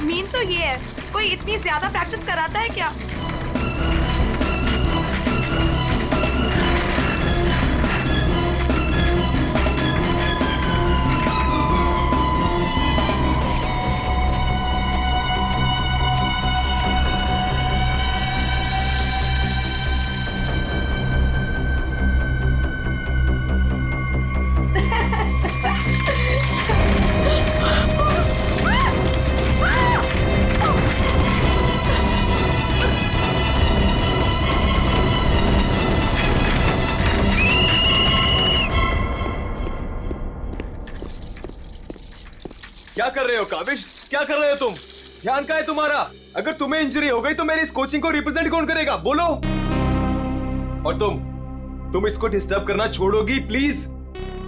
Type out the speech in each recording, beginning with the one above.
Mean तो ये है, कोई इतनी ज्यादा प्रैक्टिस कराता है क्या? क्या कर रहे हो काविश? क्या कर रहे हो तुम? ध्यान कहाँ है तुम्हारा? अगर तुम्हें इंजरी हो गई तो मेरी इस कोचिंग को रिप्रेजेंट कौन करेगा? बोलो। और तुम इसको डिस्टर्ब करना छोड़ोगी प्लीज?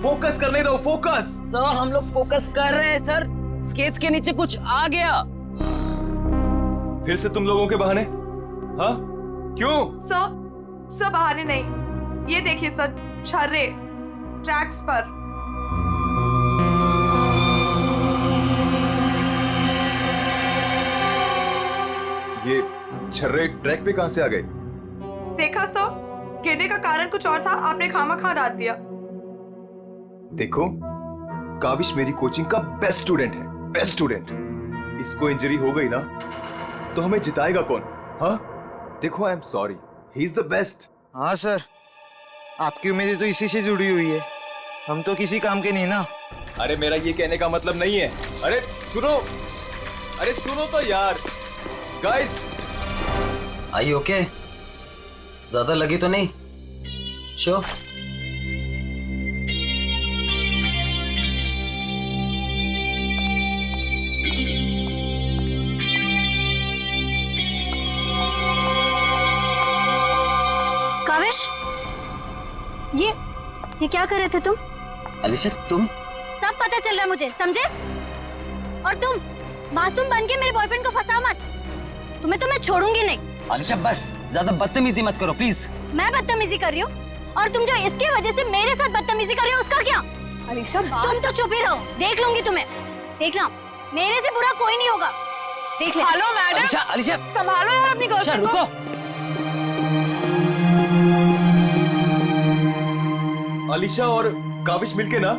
फोकस करने दो, फोकस। सर हम लोग फोकस कर रहे हैं सर, स्केच के नीचे कुछ आ गया। फिर से तुम लोगों के बहाने? हाँ क्यों? सर बहाने नहीं, ये देखिए सर, छर्रे ट्रैक्स पर। ये छर्रे ट्रैक पे कहां से आ गए? देखा सर, गिरने का कारण कुछ और था, आपने खामा डाल दिया। देखो, काविश मेरी कोचिंग का बेस्ट स्टूडेंट है, बेस्ट स्टूडेंट। इसको इंजरी हो गई ना तो हमें जिताएगा कौन? हाँ देखो, I am sorry, he is the best. हाँ सर, आपकी उम्मीदें तो इसी से जुड़ी हुई है, हम तो किसी काम के नहीं ना। अरे मेरा ये कहने का मतलब नहीं है। अरे सुनो तो यार गाइस। आई ओके? ज्यादा लगी तो नहीं? शो काविश, ये क्या कर रहे थे तुम? अलीशा तुम? सब पता चल रहा है मुझे, समझे? और तुम मासूम बन के मेरे बॉयफ्रेंड को फंसा मत, तुम्हें तो मैं छोड़ूंगी नहीं। अलीशा बस ज्यादा बदतमीजी मत करो प्लीज। मैं बदतमीजी कर रही हूँ और तुम जो इसकी वजह से मेरे साथ बदतमीजी कर रही हो उसका क्या? अलीशा तुम तो चुप ही रहो, देख लूंगी तुम्हें, देख लो, मेरे से बुरा कोई नहीं होगा, देख ले। हेलो मैडम, अलीशा संभालो यार अपनी गर्लफ्रेंड को। रुको। अलीशा और काविश मिलके ना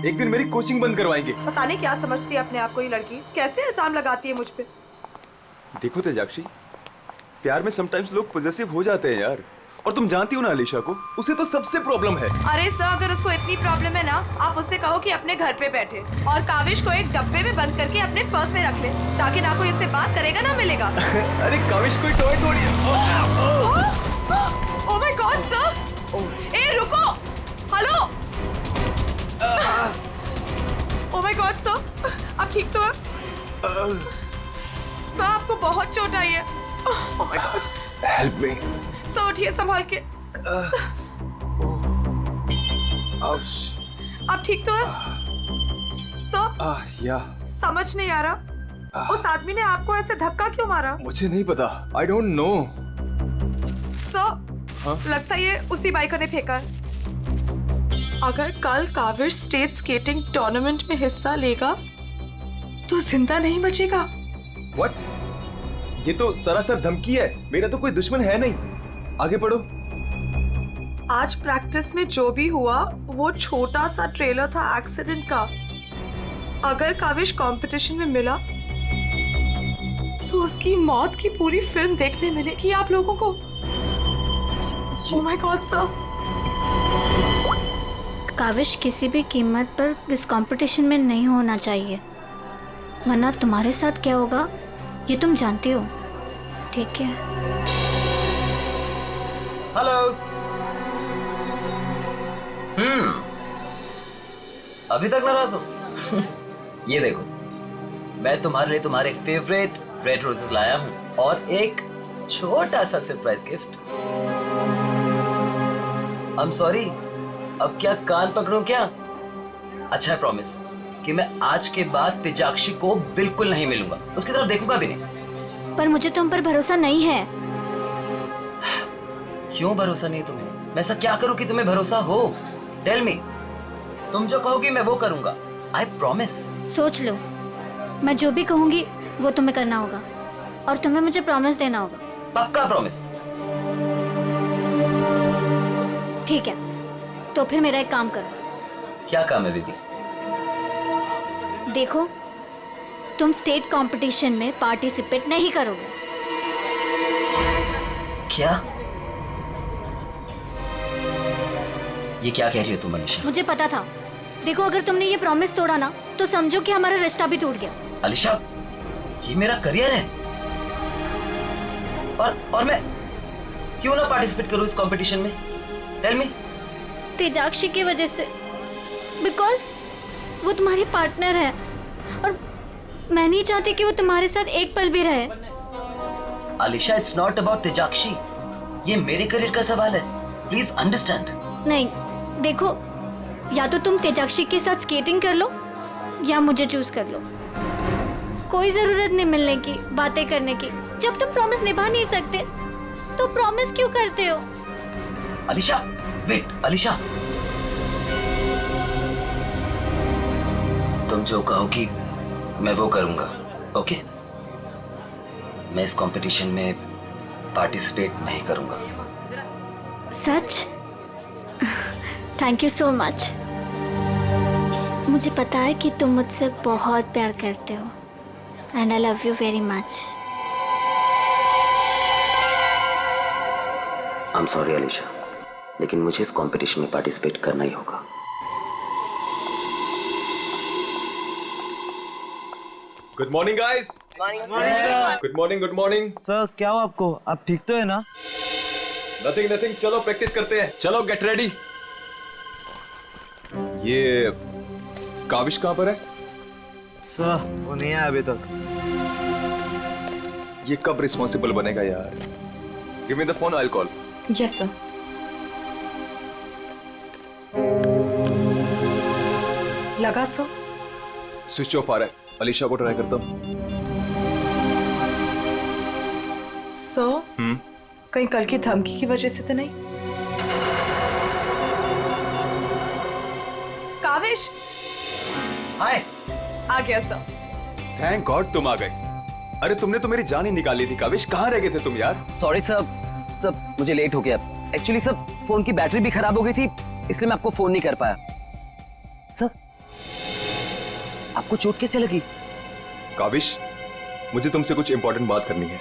एक दिन मेरी कोचिंग बंद करवाएंगे। पता नहीं क्या समझती है अपने आप को ये लड़की, कैसे इल्जाम लगाती है मुझ पे। देखो तेजाक्षी, प्यार में समटाइम्स लोग पॉजेसिव हो जाते हैं यार। और तुम जानती हो ना अलीशा को, उसे तो सबसे प्रॉब्लम है। अरे सर, अगर उसको इतनी प्रॉब्लम है ना, आप उससे कहो कि अपने घर पे बैठे और काविश को एक डब्बे में बंद करके अपने पर्स में रख ले, ताकि ना कोई इससे बात करेगा ना मिलेगा। अरे काविश कोई टॉय थोड़ी है। ओह माय गॉड सर, ए रुको, hello. Oh my god sir, आप ठीक तो हैं? सर आपको बहुत चोट आई है। ओह my God, help me. Sir उठिए संभाल के। आप ठीक तो हैं? सर या समझ नहीं आ रहा, उस आदमी ने आपको ऐसे धक्का क्यों मारा? मुझे नहीं पता, आई डोंट नो। सर लगता है ये उसी बाइकर ने फेंका है। अगर कल काविश स्टेट स्केटिंग टूर्नामेंट में हिस्सा लेगा तो जिंदा नहीं बचेगा। व्हाट? ये तो सरासर धमकी है, मेरा तो कोई दुश्मन है नहीं। आगे पढ़ो। आज प्रैक्टिस में जो भी हुआ वो छोटा सा ट्रेलर था एक्सीडेंट का। अगर काविश कंपटीशन में मिला तो उसकी मौत की पूरी फिल्म देखने मिलेगी आप लोगों को। Oh my god sir. Kavish किसी भी कीमत पर इस कंपटीशन में नहीं होना चाहिए, वरना तुम्हारे साथ क्या होगा ये तुम जानती हो, ठीक है? हेलो। अभी तक नाराज हो? ये देखो, मैं तुम्हारे लिए तुम्हारे फेवरेट रेड रोजेस लाया हूँ और एक छोटा सा surprise gift. I am sorry, अब क्या कान पकड़ूं क्या? अच्छा है, प्रॉमिस कि मैं आज के बाद तेजाक्षी को बिल्कुल नहीं मिलूंगा, उसकी तरफ देखूंगा भी नहीं। पर मुझे तुम पर भरोसा नहीं है। क्यों भरोसा नहीं तुम्हें? मैं ऐसा क्या करूं कि तुम्हें भरोसा हो? Tell me. तुम जो कहोगी मैं वो करूंगा, आई प्रॉमिस। सोच लो, मैं जो भी कहूंगी वो तुम्हें करना होगा और तुम्हें मुझे प्रॉमिस देना होगा। पक्का प्रॉमिस। ठीक है, तो फिर मेरा एक काम करो। क्या काम है बेबी? देखो, तुम स्टेट कंपटीशन में पार्टिसिपेट नहीं करोगे। क्या? ये क्या कह रही हो तुम अलीशा? मुझे पता था। देखो, अगर तुमने ये प्रॉमिस तोड़ा ना तो समझो कि हमारा रिश्ता भी टूट गया। अलीशा, ये मेरा करियर है और मैं क्यों ना पार्टिसिपेट करूं इस कंपटीशन में? Tell me. तेजाक्षी की वजह से, बिकॉज वो तुम्हारी पार्टनर है और मैं नहीं चाहती कि वो तुम्हारे साथ एक पल भी रहे। अलीशा, इट्स नॉट अबाउट तेजाक्षी, ये मेरे करियर का सवाल है। Please understand. नहीं, देखो, या तो तुम तेजाक्षी के साथ स्केटिंग कर लो या मुझे चूज कर लो। कोई जरूरत नहीं मिलने की, बातें करने की। जब तुम प्रॉमिस निभा नहीं सकते तो प्रॉमिस क्यों करते हो? अलीशा, वेट अलीशा, तुम जो कहोगी मैं वो करूंगा, ओके? मैं इस कंपटीशन में पार्टिसिपेट नहीं करूंगा। सच? Thank you so much. मुझे पता है कि तुम मुझसे बहुत प्यार करते हो and I love you very much. I am sorry Alisha, लेकिन मुझे इस कंपटीशन में पार्टिसिपेट करना ही होगा। Good morning guys. Good morning, good morning. Sir क्या हो आपको? आप ठीक तो है ना? नथिंग नथिंग, चलो प्रैक्टिस करते हैं। चलो गेट रेडी। ये काविश कहाँ पर है? सर वो नहीं आया अभी तक। ये कब रिस्पॉन्सिबल बनेगा यार? Give me the phone, I will call. Yes sir. लगा सर? स्विच ऑफ आ रहा है। अलीशा को ट्राई करता हूँ। सर, कहीं कल की धमकी की वजह से तो नहीं? काविश हाय। आ गया सर। थैंक गॉड तुम आ गए। अरे तुमने तो मेरी जान ही निकाली थी काविश। कहाँ रह गए थे तुम यार? सॉरी सर, मुझे लेट हो गया। एक्चुअली सर, फोन की बैटरी भी खराब हो गई थी, इसलिए मैं आपको फोन नहीं कर पाया। सर, आपको चोट कैसे लगी? काविश, मुझे तुमसे कुछ इंपॉर्टेंट बात करनी है।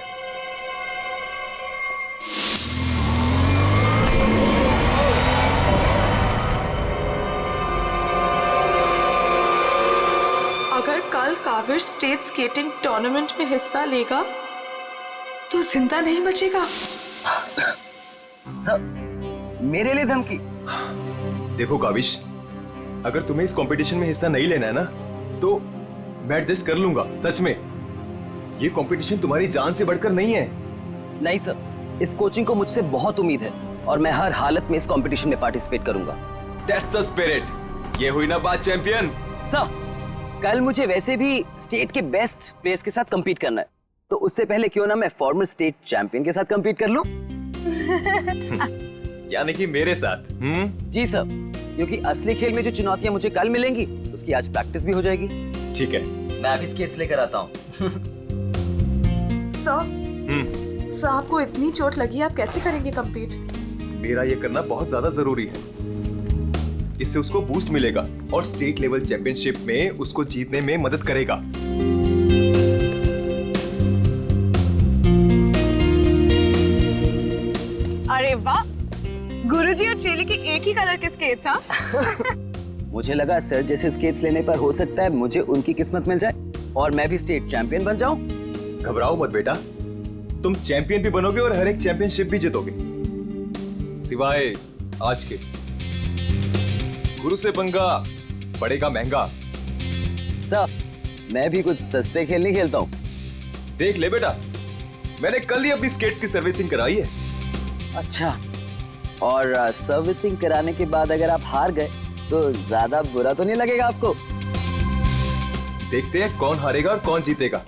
अगर कल काविश स्टेट स्केटिंग टूर्नामेंट में हिस्सा लेगा तो जिंदा नहीं बचेगा। सर, मेरे लिए धमकी? देखो काविश, अगर तुम्हें इस कंपटीशन में हिस्सा नहीं लेना है ना तो मैं एडजस्ट कर लूंगा। सच में, ये कंपटीशन तुम्हारी जान से बढ़कर नहीं है। नहीं सर, इस कोचिंग को मुझसे बहुत उम्मीद है और मैं हर हालत में इस कंपटीशन में पार्टिसिपेट करूंगा। That's the spirit. ये हुई ना बात चैंपियन। सर, कल मुझे वैसे भी स्टेट के बेस्ट प्लेयर्स के साथ compete करना है, तो उससे पहले क्यों ना मैं फॉर्मर स्टेट चैंपियन के साथ compete कर लूं? यानी कि मेरे साथ? जी सर, क्योंकि असली खेल में जो चुनौतियां मुझे कल मिलेंगी उसकी आज प्रैक्टिस भी हो जाएगी। ठीक है। मैं अभी स्केट्स लेकर आता हूँ। सर, आपको इतनी चोट लगी है, आप कैसे करेंगे कंपीट? मेरा ये करना बहुत ज्यादा जरूरी है। इससे उसको बूस्ट मिलेगा और स्टेट लेवल चैंपियनशिप में उसको जीतने में मदद करेगा। अरे वाह, गुरुजी और चेली के एक ही कलर के स्केट्स। हाँ? मुझे लगा सर जैसे स्केट्स लेने पर हो सकता है मुझे उनकी किस्मत मिल जाए और मैं भी स्टेट चैंपियन बन जाऊं। घबराओ मत बेटा, तुम चैंपियन भी बनोगे और हर एक चैंपियनशिप भी जीतोगे, सिवाय आज के। गुरु से पंगा पड़ेगा महंगा। सर, मैं भी कुछ सस्ते खेल नहीं खेलता हूँ। देख ले बेटा, मैंने कल ही अपनी स्केट्स की सर्विसिंग कराई है। अच्छा, और सर्विसिंग कराने के बाद अगर आप हार गए तो ज्यादा बुरा तो नहीं लगेगा आपको? देखते हैं कौन हारेगा और कौन जीतेगा।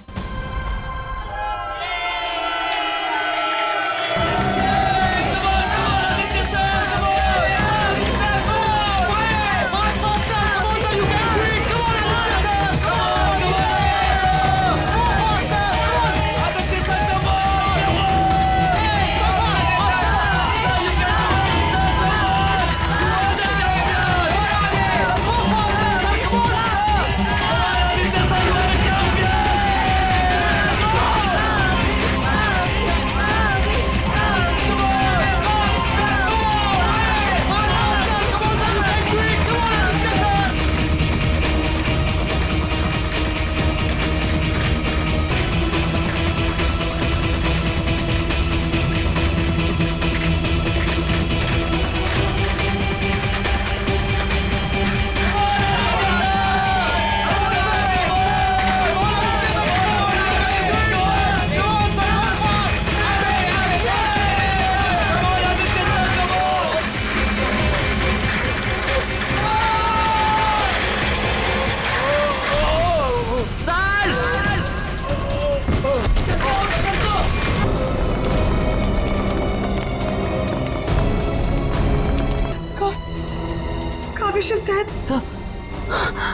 Kaavish is dead. Sir,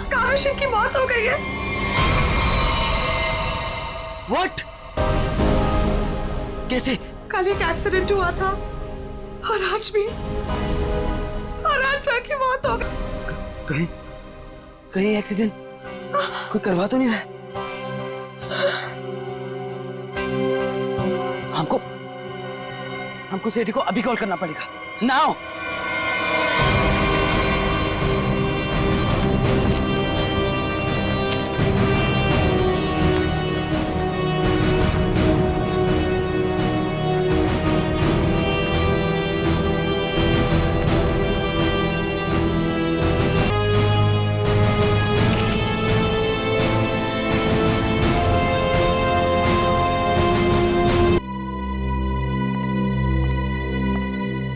Kaavish की मौत हो गई है। व्हाट? कैसे? कल एक एक्सीडेंट हुआ था और आज भी। और आज सर की मौत हो गई। कहीं कहीं एक्सीडेंट कोई करवा तो नहीं रहा है? हमको सेठी को अभी कॉल करना पड़ेगा। नाउ।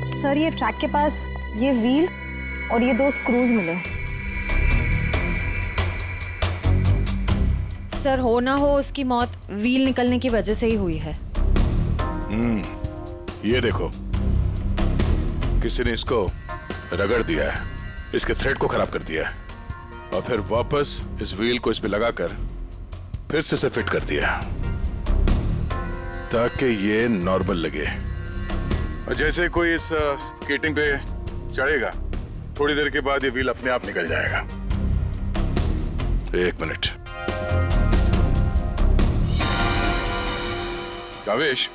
सर, ये ट्रैक के पास ये व्हील और ये 2 स्क्रूज मिले। सर, हो ना हो उसकी मौत व्हील निकलने की वजह से ही हुई है। ये देखो, किसी ने इसको रगड़ दिया है, इसके थ्रेड को खराब कर दिया है और फिर वापस इस व्हील को इस पे लगाकर फिर से इसे फिट कर दिया ताकि ये नॉर्मल लगे। और जैसे कोई इस स्केटिंग पे चढ़ेगा, थोड़ी देर के बाद ये व्हील अपने आप निकल जाएगा। 1 मिनट। कावेश,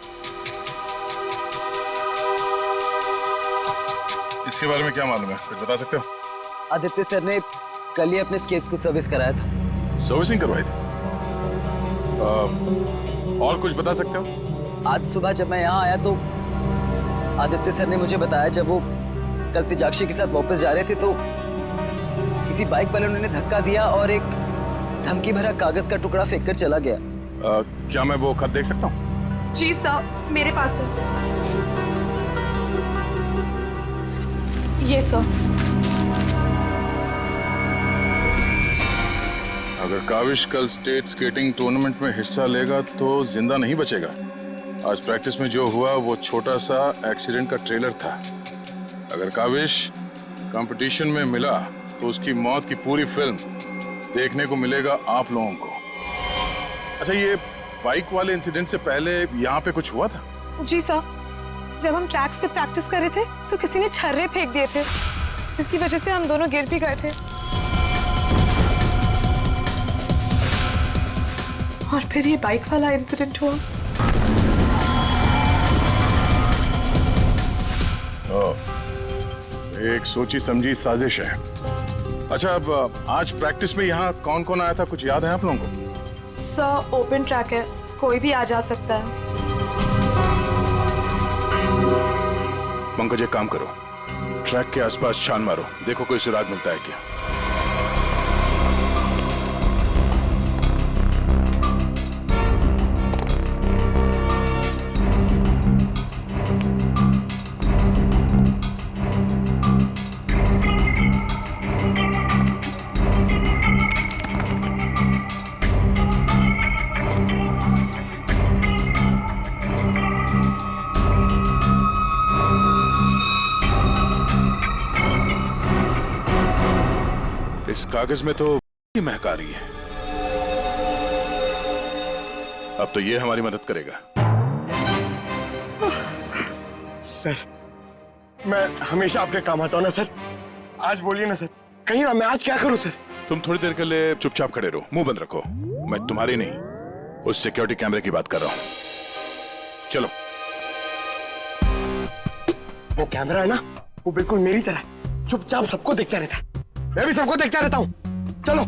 इसके बारे में क्या मालूम है? कुछ बता सकते हो? आदित्य सर ने कल ही अपने स्केट्स को सर्विस कराया था। सर्विसिंग करवाई थी? और कुछ बता सकते हो? आज सुबह जब मैं यहाँ आया तो आदित्य सर ने मुझे बताया, जब वो कल तेजाक्षी के साथ वापस जा रहे थे तो किसी बाइक वाले ने धक्का दिया और एक धमकी भरा कागज का टुकड़ा फेंक कर चला गया। क्या मैं वो खत देख सकता हूँ? जी सर, मेरे पास है। ये सर। अगर काविश कल स्टेट स्केटिंग टूर्नामेंट में हिस्सा लेगा तो जिंदा नहीं बचेगा। आज प्रैक्टिस में जो हुआ वो छोटा सा एक्सीडेंट का ट्रेलर था। अगर काविश कंपटीशन में मिला तो उसकी मौत की पूरी फिल्म देखने को मिलेगा आप लोगों को। अच्छा, ये बाइक वाले इंसिडेंट से पहले यहाँ पे कुछ हुआ था? जी सर, जब हम ट्रैक्स पे प्रैक्टिस कर रहे थे तो किसी ने छर्रे फेंक दिए थे, जिसकी वजह से हम दोनों गिर भी गए थे। और फिर ये बाइक वाला इंसिडेंट हुआ। एक सोची समझी साजिश है। अच्छा, अब आज प्रैक्टिस में यहाँ कौन कौन आया था, कुछ याद है आप लोगों को? सर, ओपन ट्रैक है, कोई भी आ जा सकता है। पंकज, एक काम करो, ट्रैक के आसपास छान मारो, देखो कोई सुराग मिलता है क्या। इस कागज में तो महक आ रही है। अब तो ये हमारी मदद करेगा। सर, मैं हमेशा आपके काम आता हूं ना सर। आज बोलिए ना सर, कहीं ना मैं आज क्या करूं सर? तुम थोड़ी देर के लिए चुपचाप खड़े रहो, मुंह बंद रखो। मैं तुम्हारी नहीं, उस सिक्योरिटी कैमरे की बात कर रहा हूं। चलो। वो कैमरा है ना, वो बिल्कुल मेरी तरह चुपचाप सबको देखता रहता है। मैं भी सबको देखता रहता हूं। चलो।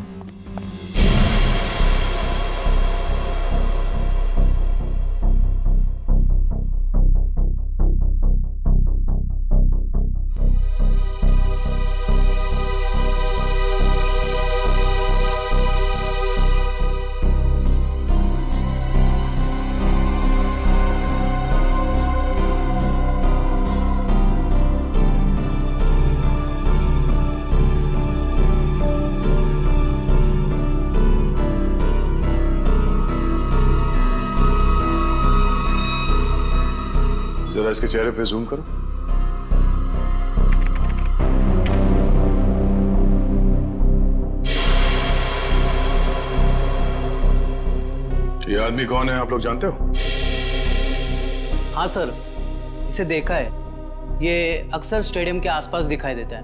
जरा इसके चेहरे पे जूम करो। ये आदमी कौन है आप लोग जानते हो? हाँ सर, इसे देखा है। ये अक्सर स्टेडियम के आसपास दिखाई देता है।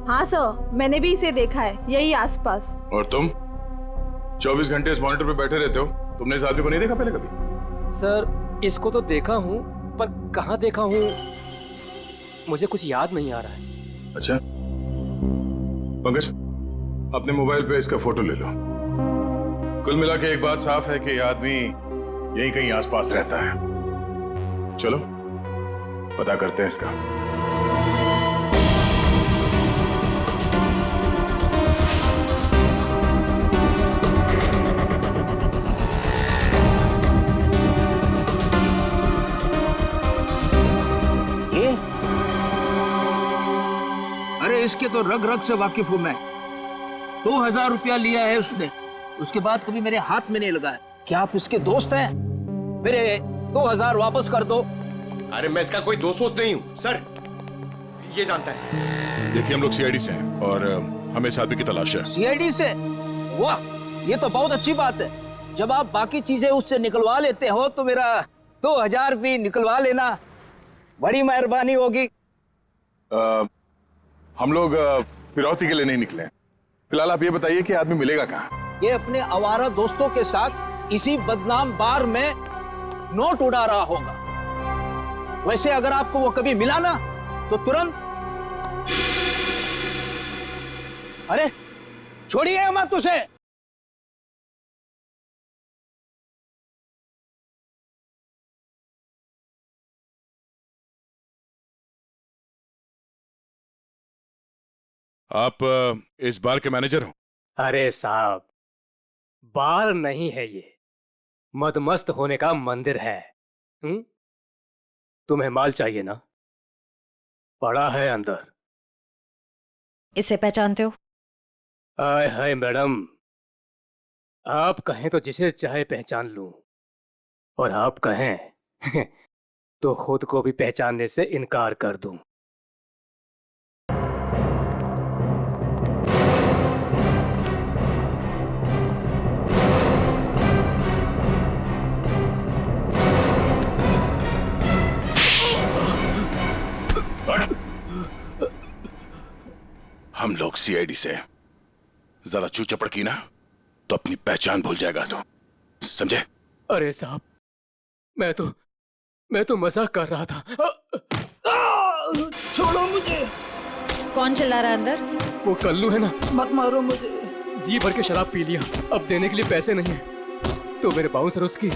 हाँ सर, मैंने भी इसे देखा है, यही आसपास। और तुम 24 घंटे इस मॉनिटर पे बैठे रहते हो, तुमने इस आदमी को नहीं देखा पहले कभी? सर इसको तो देखा हूँ, पर कहाँ देखा हूँ मुझे कुछ याद नहीं आ रहा है। अच्छा पंकज, अपने मोबाइल पे इसका फोटो ले लो। कुल मिला के एक बात साफ है कि ये आदमी यहीं कहीं आसपास रहता है। चलो पता करते हैं इसका। ये अरे इसके तो रग रग से वाकिफ हूं मैं। 2000 रुपया लिया है उसने, उसके बाद कभी मेरे हाथ में नहीं लगा है। क्या आप इसके दोस्त हैं? मेरे 2000 वापस कर दो। अरे मैं इसका कोई दोस्त वोस्त नहीं हूँ सर, ये जानता है। देखिए हम लोग सीआईडी से हैं और हमें इस आदमी की तलाश है। सीआईडी से? वाह, ये तो बहुत अच्छी बात है। जब आप बाकी चीजें उससे निकलवा लेते हो तो मेरा 2000 भी निकलवा लेना, बड़ी मेहरबानी होगी। हम लोग फिरौती के लिए नहीं निकले हैं। फिलहाल आप ये बताइए कि आदमी मिलेगा कहाँ? ये अपने आवारा दोस्तों के साथ इसी बदनाम बार में नोट उड़ा रहा होगा। वैसे अगर आपको वो कभी मिला ना तो तुरंत, अरे छोड़िए मत उसे। आप इस बार के मैनेजर हो? अरे साहब, बार नहीं है ये, मदमस्त होने का मंदिर है। तुम्हें माल चाहिए ना? पड़ा है अंदर। इसे पहचानते हो? आय हाय मैडम, आप कहें तो जिसे चाहे पहचान लूं, और आप कहें तो खुद को भी पहचानने से इनकार कर दूं। हम लोग सीआईडी से हैं। जरा चू चपड़ की ना तो अपनी पहचान भूल जाएगा तो, समझे? अरे साहब, मैं तो मजाक कर रहा था। छोड़ो मुझे। कौन चिल्ला रहा है अंदर? वो कल्लू है ना। मत मारो मुझे। जी भर के शराब पी लिया, अब देने के लिए पैसे नहीं है, तो मेरे बाउंसर उसकी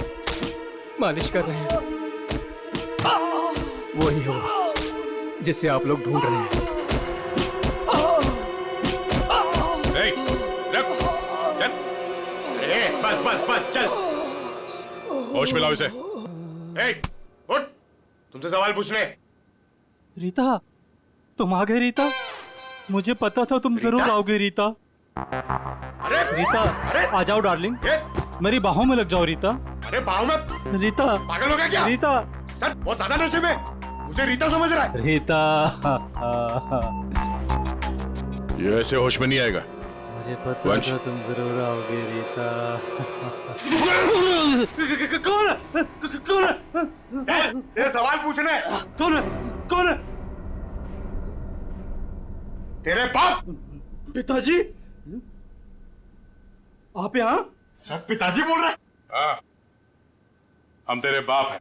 मालिश कर रहे हैं। वही हो जिसे आप लोग ढूंढ रहे हैं। बस चल। होश मिलाओ इसे। उठ, तुमसे सवाल पूछने। रीता, तुम आ गए रीता? मुझे पता था तुम जरूर आओगे रीता। अरे रीता, आ जाओ डार्लिंग, मेरी बाहों में लग जाओ रीता। अरे बाहों में? रीता पागल हो गया क्या? रीता सर बहुत ज्यादा नशे में, मुझे रीता समझ रहा है। रीता ये ऐसे होश में नहीं आएगा। मुझे पता था तुम जरूर आओगे रीता। कौन है? तेरे सवाल पूछने। कौन है? तेरे बाप। पिताजी, आप यहाँ? सर पिताजी बोल रहे हैं? हाँ, हम तेरे बाप हैं।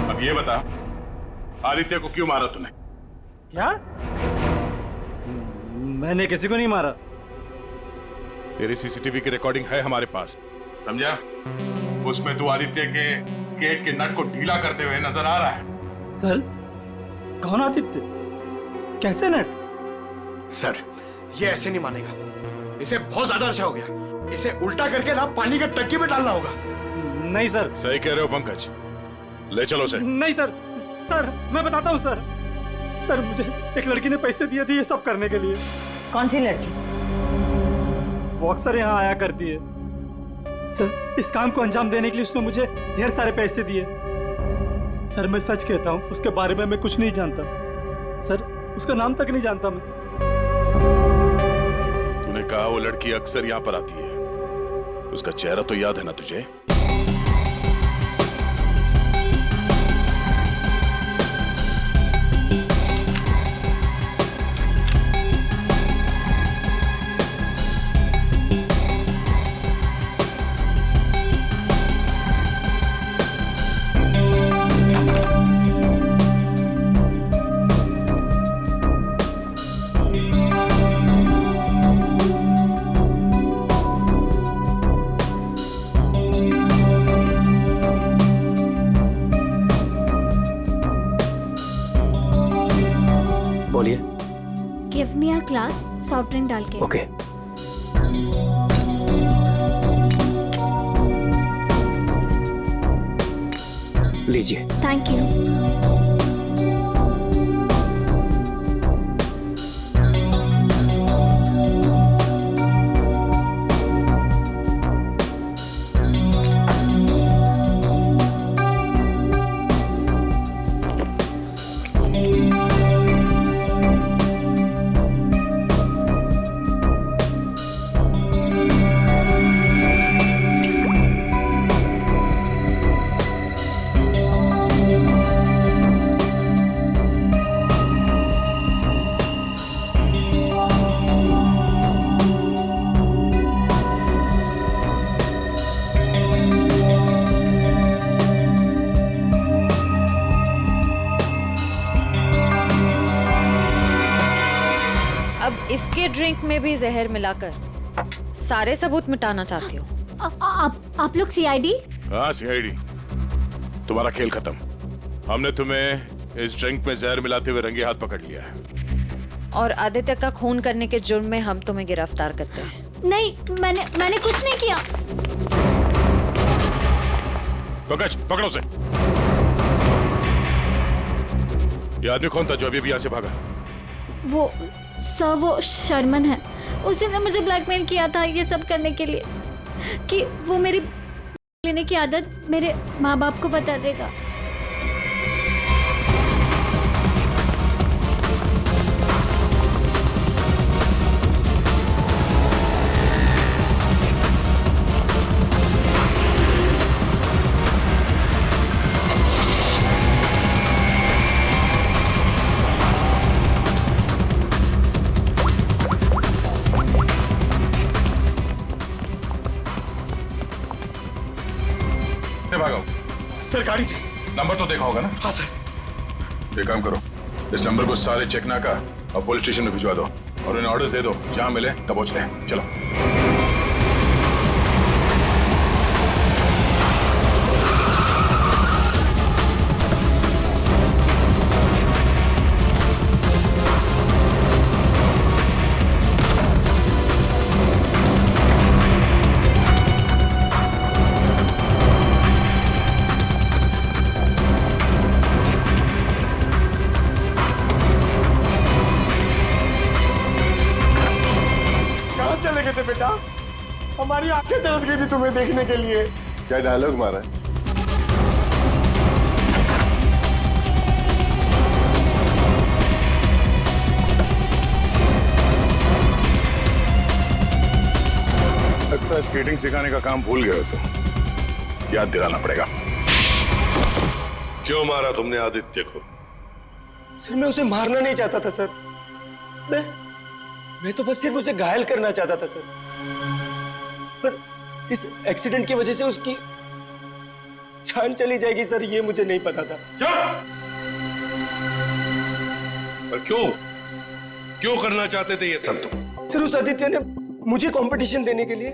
अब ये बता, आदित्य को क्यों मारा तूने? क्या? मैंने किसी को नहीं मारा। तेरी सीसीटीवी की रिकॉर्डिंग है हमारे पास, समझा? उसमें तू आदित्य के गेट के नट को ढीला करते हुए नजर आ रहा है। सर, कौन आदित्य? कैसे नट? सर ये ऐसे नहीं मानेगा, इसे बहुत ज्यादा नशा हो गया, इसे उल्टा करके ना पानी के टंकी में डालना होगा। नहीं सर। सही कह रहे हो पंकज, ले चलो उसे। नहीं सर, सर मैं बताता हूँ सर। सर मुझे एक लड़की ने पैसे दिए थे ये सब करने के लिए। कौन सी लड़की? वो अक्सर यहाँ आया करती है सर। इस काम को अंजाम देने के लिए उसने मुझे ढेर सारे पैसे दिए। सर मैं सच कहता हूँ, उसके बारे में मैं कुछ नहीं जानता सर, उसका नाम तक नहीं जानता मैं। तूने कहा वो लड़की अक्सर यहाँ पर आती है, उसका चेहरा तो याद है ना तुझे? बोलिए। Give me a glass soft drink डाल के। ओके। लीजिए। Thank you. अब इसके ड्रिंक में भी जहर मिलाकर सारे सबूत मिटाना चाहती हो? आप लोग सीआईडी? हाँ सीआईडी। तुम्हारा खेल खत्म। हमने तुम्हें इस ड्रिंक में जहर मिलाते हुए रंगे हाथ पकड़ लिया है। और आदित्य का खून करने के जुर्म में हम तुम्हें गिरफ्तार करते हैं। नहीं, मैंने कुछ नहीं किया। पंकज पकड़ो उसे। ये आदमी कौन था जो अभी यहाँ से भागा? वो सर, वो शर्मन है। उसने मुझे ब्लैकमेल किया था ये सब करने के लिए कि वो मेरी लेने की आदत मेरे माँ बाप को बता देगा। सर गाड़ी से। नंबर तो देखा होगा ना? हाँ सर। एक काम करो, इस नंबर को सारे चेकनाका और पुलिस स्टेशन में भिजवा दो और उन्हें ऑर्डर दे दो, जहां मिले तब पहुंच ले। चलो। चले गए थे बेटा? हमारी आंखें तरस गई थी तुम्हें देखने के लिए। क्या डायलॉग मारा है? लगता है स्केटिंग सिखाने का काम भूल गए हो तो याद दिलाना पड़ेगा। क्यों मारा तुमने आदित्य को? सर मैं उसे मारना नहीं चाहता था सर। मैं तो बस सिर्फ उसे घायल करना चाहता था सर। पर इस एक्सीडेंट की वजह से उसकी जान चली जाएगी सर, ये मुझे नहीं पता था। पर क्यों करना चाहते थे ये सब तुम? सर उस आदित्य ने मुझे कंपटीशन देने के लिए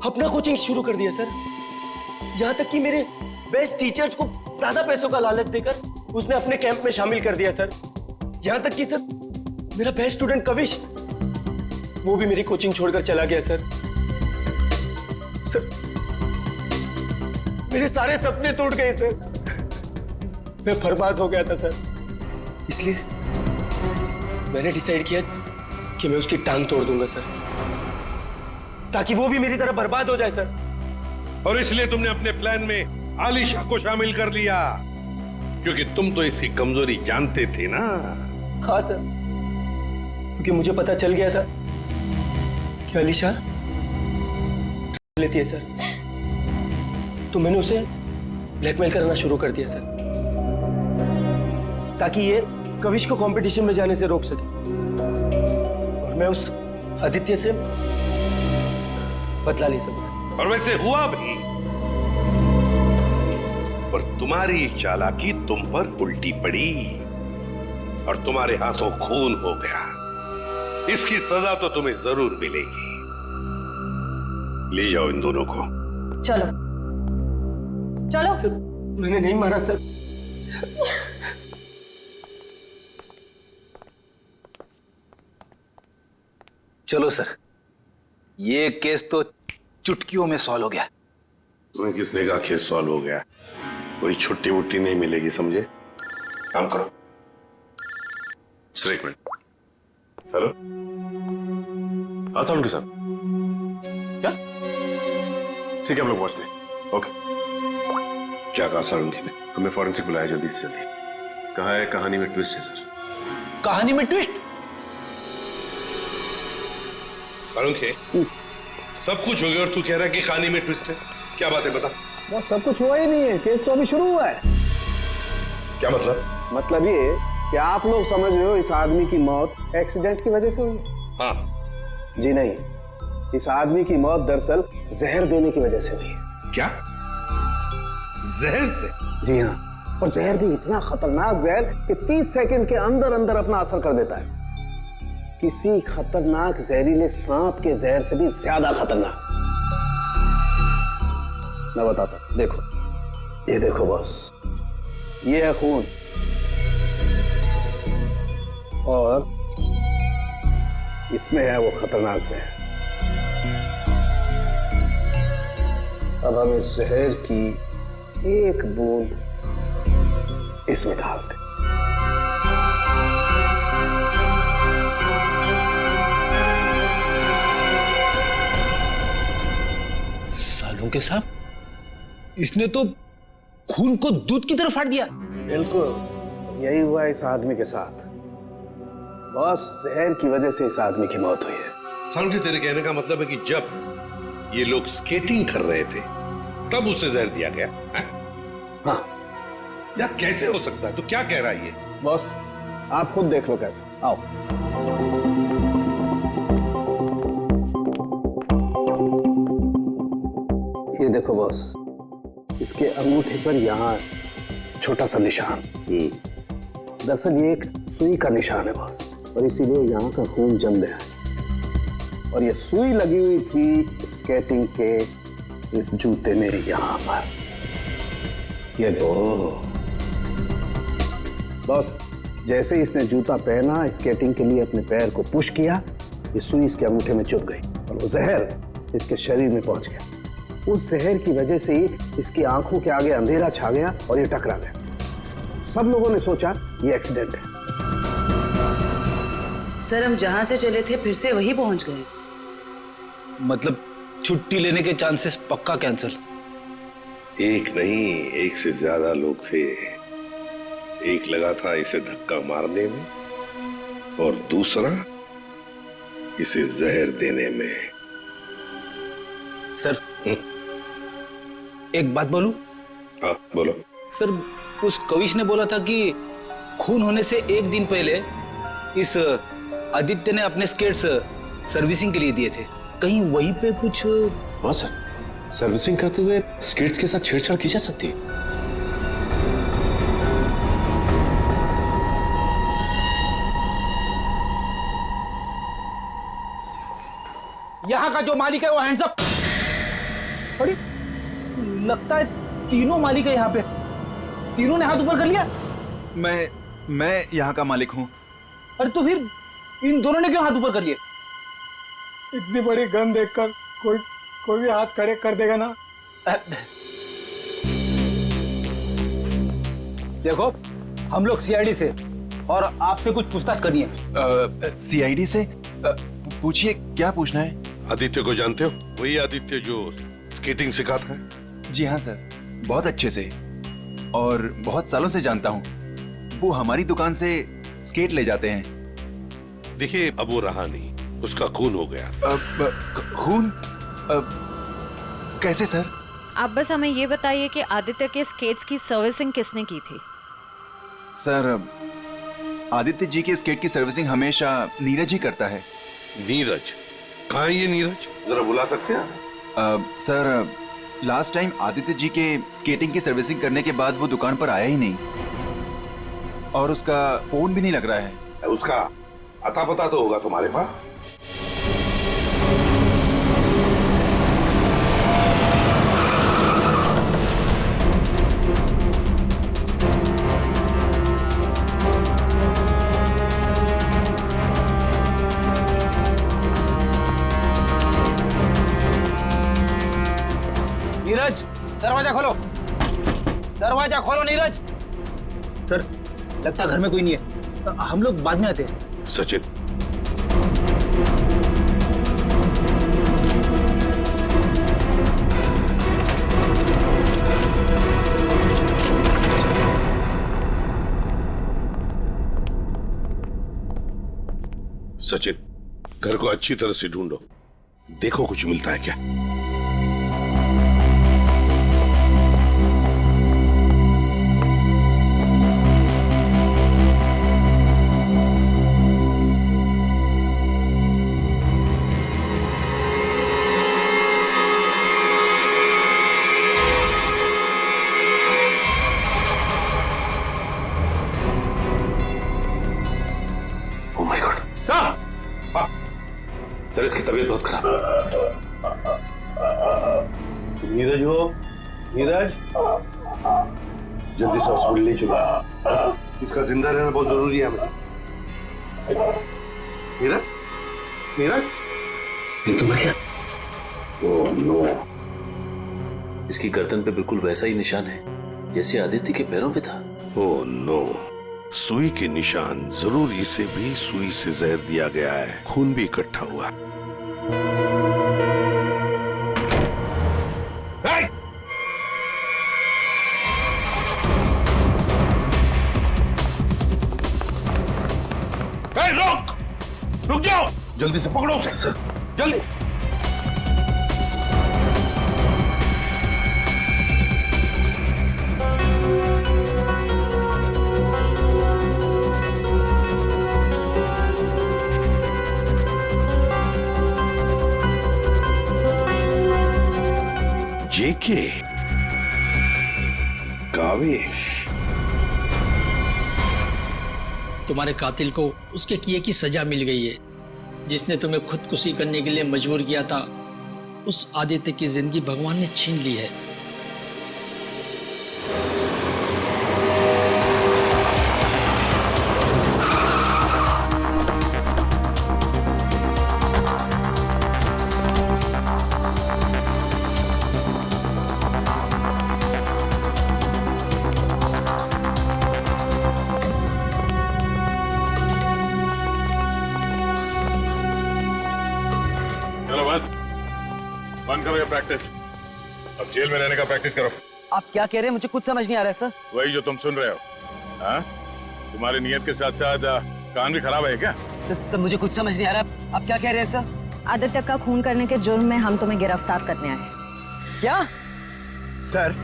अपना कोचिंग शुरू कर दिया सर। यहां तक कि मेरे बेस्ट टीचर्स को ज्यादा पैसों का लालच देकर उसने अपने कैंप में शामिल कर दिया सर। यहां तक कि सर मेरा बेस्ट स्टूडेंट कविश, वो भी मेरी कोचिंग छोड़कर चला गया सर। सर मेरे सारे सपने टूट गए सर। मैं बर्बाद हो गया था सर। इसलिए मैंने डिसाइड किया कि मैं उसकी टांग तोड़ दूंगा सर, ताकि वो भी मेरी तरह बर्बाद हो जाए सर। और इसलिए तुमने अपने प्लान में आलिशा को शामिल कर लिया, क्योंकि तुम तो इसकी कमजोरी जानते थे ना। हाँ सर, क्योंकि मुझे पता चल गया था कि आलिशा लेती है सर, तो मैंने उसे ब्लैकमेल करना शुरू कर दिया सर, ताकि ये कविश को कंपटीशन में जाने से रोक सके और मैं उस आदित्य से बदला ले सकूं। और वैसे हुआ भी, पर तुम्हारी चालाकी तुम पर उल्टी पड़ी और तुम्हारे हाथों खून हो गया। इसकी सजा तो तुम्हें जरूर मिलेगी। ले जाओ इन दोनों को। चलो चलो। सर मैंने नहीं मारा सर। चलो सर, ये केस तो चुटकियों में सॉल्व हो गया। तुम्हें किसने कहा केस सॉल्व हो गया? कोई छुट्टी वुट्टी नहीं मिलेगी, समझे? काम करो। सर एक मिनट। हेलो, आसान के साथ क्या? ठीक है, हम लोग पहुंचते हैं। ओके। क्या कहा सारुंगी ने? हमें फॉरेंसिक बुलाया जल्दी से जल्दी। कहा है कहानी में ट्विस्ट है सर। कहानी में ट्विस्ट? सारुंगी, सब कुछ हो गया और तू कह रहा है कि कहानी में ट्विस्ट है? क्या बात है, बता। वो सब कुछ हुआ ही नहीं है, केस तो अभी शुरू हुआ है। क्या मतलब? मतलब ये कि आप लोग समझ रहे हो इस आदमी की मौत एक्सीडेंट की वजह से हुई है। हाँ। जी नहीं, इस आदमी की मौत दरअसल जहर देने की वजह से हुई है। क्या? जहर से? जी हाँ, और जहर भी इतना खतरनाक जहर कि 30 सेकंड के अंदर अंदर अपना असर कर देता है। किसी खतरनाक जहरीले सांप के जहर से भी ज्यादा खतरनाक। मैं बताता हूं, देखो, ये देखो बॉस, ये है खून और इसमें है वो खतरनाक जहर। अब हम इस जहर की एक बूंद इसमें डालते। सालों के साथ इसने तो खून को दूध की तरह फाड़ दिया। बिल्कुल यही हुआ इस आदमी के साथ। बॉस, जहर की वजह से इस आदमी की मौत हुई है। सारुंगी, तेरे कहने का मतलब है कि जब ये लोग स्केटिंग कर रहे थे तब उसे जहर दिया गया है? हाँ। यार कैसे हो सकता है? तू क्या कह रहा है ये? बॉस, आप खुद देख लो कैसे। आओ। ये देखो बॉस, इसके अंगूठे पर यहाँ छोटा सा निशान। दरअसल ये एक सुई का निशान है बॉस, और इसीलिए यहाँ का खून जम गया है। और ये सुई लगी हुई थी स्केटिंग के इस जूते में यहाँ पर। ये देखो बॉस, जैसे इसने जूता पहना, स्केटिंग के लिए अपने पैर को पुश किया, ये सुई इसके अंगूठे में चुभ गई और वो जहर इसके शरीर में पहुंच गया। उस जहर की वजह से ही इसकी आंखों के आगे अंधेरा छा गया और ये टकरा गया। सब लोगों ने सोचा ये एक्सीडेंट है। सर, हम जहां से चले थे फिर से वही पहुंच गए। मतलब छुट्टी लेने के चांसेस पक्का कैंसिल? एक नहीं, एक से ज्यादा लोग थे। एक लगा था इसे धक्का मारने में और दूसरा इसे जहर देने में। सर, एक बात बोलूं? हाँ बोलो। सर, उस कविश ने बोला था कि खून होने से एक दिन पहले इस आदित्य ने अपने स्केट्स सर्विसिंग के लिए दिए थे। कहीं वहीं पे कुछ? हाँ सर, सर्विसिंग करते हुए स्केट्स के साथ छेड़छाड़ की जा सकती है। यहाँ का जो मालिक है वो हैंड्स अप। अरे लगता है तीनों मालिक है यहाँ पे। तीनों ने हाथ ऊपर कर लिया। मैं यहाँ का मालिक हूँ। अरे तो फिर इन दोनों ने क्यों हाथ ऊपर कर लिए? इतनी बड़ी गन देखकर कोई भी हाथ खड़े कर देगा ना। देखो, हम लोग सीआईडी से और आपसे कुछ पूछताछ करनी है। सीआईडी से? पूछिए, क्या पूछना है? आदित्य को जानते हो? वही आदित्य जो स्केटिंग सिखाता है। जी हाँ सर, बहुत अच्छे से और बहुत सालों से जानता हूँ। वो हमारी दुकान से स्केट ले जाते हैं। देखिए, अब वो रहा नहीं, उसका खून हो गया। खून? कैसे सर? आप बस हमें ये बताइए कि आदित्य के स्केट्स की सर्विसिंग किसने की थी? सर, आदित्य जी के स्केट की सर्विसिंग हमेशा नीरज ही करता है। नीरज? कहाँ है ये नीरज? जरा बुला सकते हैं? Sir, last time Aditya ji के स्केटिंग की सर्विसिंग करने के बाद वो दुकान पर आया ही नहीं और उसका फोन भी नहीं लग रहा है। उसका अता पता तो होगा तुम्हारे पास? दरवाजा खोलो नीरज। सर लगता घर में कोई नहीं है, हम लोग बाद में आते हैं। सचिन, सचिन, घर को अच्छी तरह से ढूंढो, देखो कुछ मिलता है क्या। ओह माय गॉड सर, सर इसकी तबीयत बहुत खराब है। नीरज हो, नीरज जल्दी से हॉस्पिटल ले चलो, इसका जिंदा रहना बहुत जरूरी है हमें। नीरज, नीरज ये तो क्या? ओह नो, इसकी गर्दन पे बिल्कुल वैसा ही निशान है जैसे आदित्य के पैरों पे था। ओह नो, सुई के निशान, जरूर इसे भी सुई से जहर दिया गया है, खून भी इकट्ठा हुआ। रुक जाओ, जल्दी से पकड़ो उसे, जल्दी। जेके, कावेश, तुम्हारे कातिल को उसके किए की सजा मिल गई है। जिसने तुम्हें खुदकुशी करने के लिए मजबूर किया था, उस आदित्य की जिंदगी भगवान ने छीन ली है। बंद करो ये प्रैक्टिस, अब जेल में रहने का प्रैक्टिस करो। आप क्या कह रहे हैं? मुझे कुछ समझ नहीं आ रहा है सर। वही जो तुम सुन रहे हो। हाँ? तुम्हारी नियत के साथ साथ कान भी खराब है क्या? सर मुझे कुछ समझ नहीं आ रहा, आप क्या कह रहे हैं सर? आदित्य का खून करने के जुर्म में हम तुम्हें गिरफ्तार करने आए। क्या? सर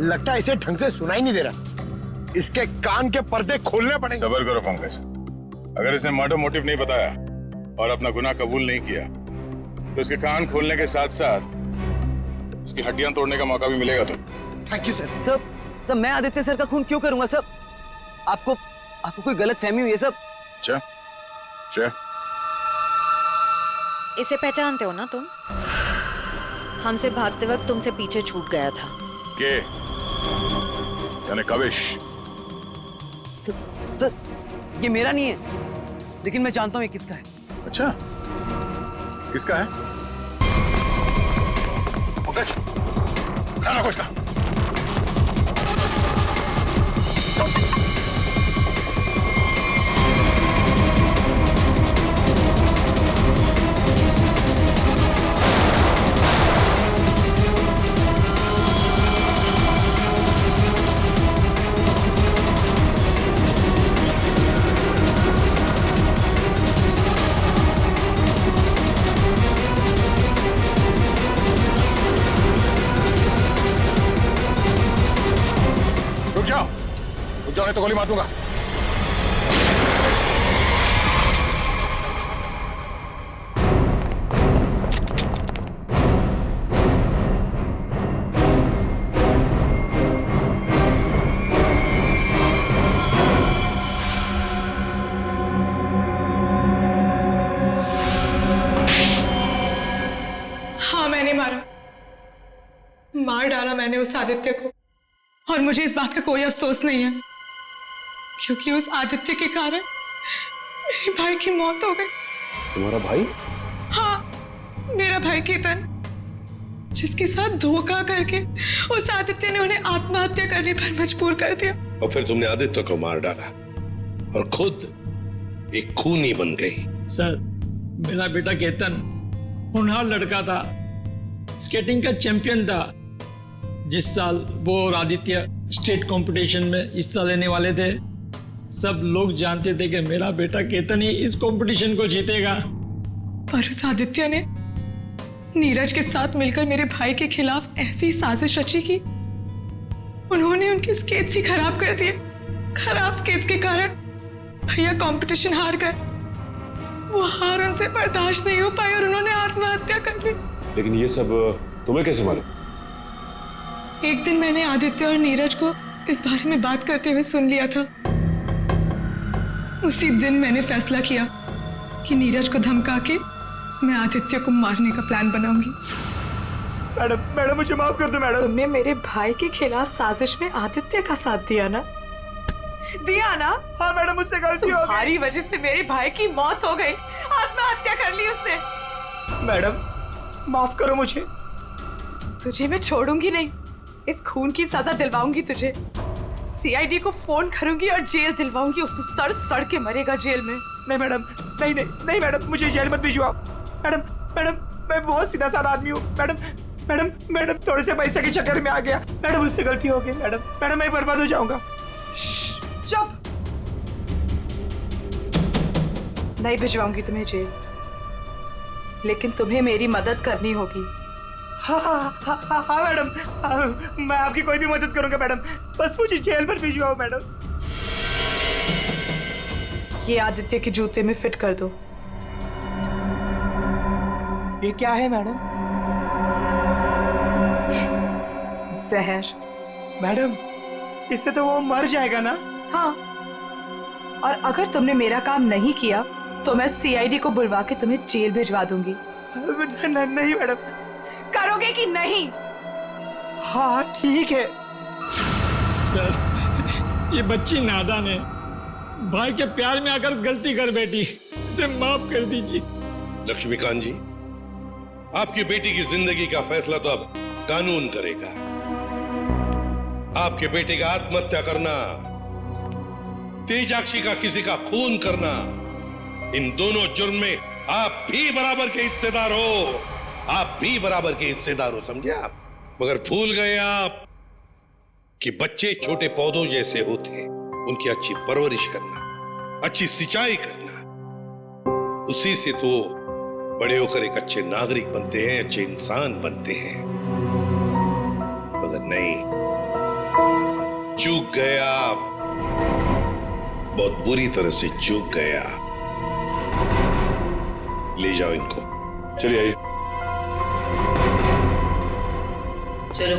लगता है इसे ढंग से सुनाई नहीं दे रहा, इसके कान के पर्दे खोलने पड़ेंगे। सबर करो पंकज, अगर इसने मर्डर मोटिव नहीं बताया और अपना गुनाह कबूल नहीं किया तो इसके कान खोलने के साथ साथ उसकी हड्डियां तोड़ने का मौका भी मिलेगा। तो थैंक यू सर। सर मैं आदित्य सर का खून क्यों करूंगा सर? आपको कोई गलत फहमी हुई है सर? अच्छा, इसे पहचानते हो ना तुम? हमसे भागते वक्त तुमसे पीछे छूट गया था। के यानी कावेश? सर ये मेरा नहीं है, लेकिन मैं जानता हूँ ये किसका है। अच्छा, किसका है? पंकज, खाना कुछ का। रुक जाओ नहीं तो गोली मार दूंगा। हाँ मैंने मार डाला मैंने उस आदित्य को, और मुझे इस बात का कोई अफसोस नहीं है, क्योंकि उस आदित्य के कारण मेरे भाई की मौत हो गई। तुम्हारा भाई? हाँ, मेरा भाई केतन। जिसके साथ धोखा करके उस आदित्य ने उन्हें आत्महत्या करने पर मजबूर कर दिया। और फिर तुमने आदित्य को मार डाला और खुद एक खूनी बन गई। सर, मेरा बेटा केतन होनहार लड़का था, स्केटिंग का चैंपियन था। जिस साल वो और आदित्य स्टेट कंपटीशन में हिस्सा लेने वाले थे, सब लोग जानते थे कि मेरा बेटा केतन ही इस कंपटीशन को जीतेगा। पर उस आदित्य ने नीरज के साथ मिलकर मेरे भाई के खिलाफ ऐसी साजिश रची कि उन्होंने उनके स्केट्स ही खराब कर दिए। खराब स्केट्स के कारण भैया कंपटीशन हार गए। वो हार उनसे बर्दाश्त नहीं हो पाई और उन्होंने आत्महत्या कर ली। लेकिन ये सब तुम्हें कैसे मालूम? एक दिन मैंने आदित्य और नीरज को इस बारे में बात करते हुए सुन लिया था। उसी दिन मैंने फैसला किया कि नीरज को धमका के मैं आदित्य को मारने का प्लान बनाऊंगी। मैडम मुझे माफ कर दो मैडम। तुमने मेरे भाई के खिलाफ साजिश में आदित्य का साथ दिया ना? हाँ मैडम, मुझसे गलती हो गई। तुम्हारी वजह से मेरे भाई की मौत हो गई। आत्महत्या कर ली उसने। मैडम माफ करो मुझे। तुझे मैं छोड़ूंगी नहीं। इस खून की सजा दिलवाऊंगी तुझे। सीआईडी को फोन करूंगी और जेल दिलवाऊंगी। तू सड़ सड़ के मरेगा जेल में। नहीं मैडम, नहीं मैडम, मुझे जेल मत भिजवाओ। मैडम मैं बहुत सीधा साधा आदमी हूँ। मैडम थोड़े से पैसे के चक्कर में आ गया। मैडम मुझसे गलती हो गई। मैडम मैं बर्बाद हो जाऊंगा। चुप। नहीं भिजवाऊंगी तुम्हें जेल, लेकिन तुम्हें मेरी मदद करनी होगी। हाँ मैडम, मैं आपकी कोई भी मदद करूंगा मैडम। बस मुझे जेल पर भिजवाओ मैडम। ये आदित्य के जूते में फिट कर दो। ये क्या है मैडम? जहर। मैडम इससे तो वो मर जाएगा ना? हाँ, और अगर तुमने मेरा काम नहीं किया तो मैं सीआईडी को बुलवा के तुम्हें जेल भिजवा दूंगी। नहीं मैडम। करोगे कि नहीं? हाँ ठीक है। सर, ये बच्ची नादान है, भाई के प्यार में आकर गलती कर बैठी, उसे माफ कर दीजिए। लक्ष्मीकांत जी, आपकी बेटी की जिंदगी का फैसला तो अब कानून करेगा। आपके बेटे का आत्महत्या करना, तेजाक्षी का किसी का खून करना, इन दोनों जुर्म में आप भी बराबर के हिस्सेदार हो। आप भी बराबर के हिस्सेदार हो, समझे आप? मगर भूल गए आप कि बच्चे छोटे पौधों जैसे होते हैं। उनकी अच्छी परवरिश करना, अच्छी सिंचाई करना, उसी से तो बड़े होकर एक अच्छे नागरिक बनते हैं, अच्छे इंसान बनते हैं। मगर नहीं, चूक गए आप, बहुत बुरी तरह से चूक गया। ले जाओ इनको। चलिए आइए। चलो।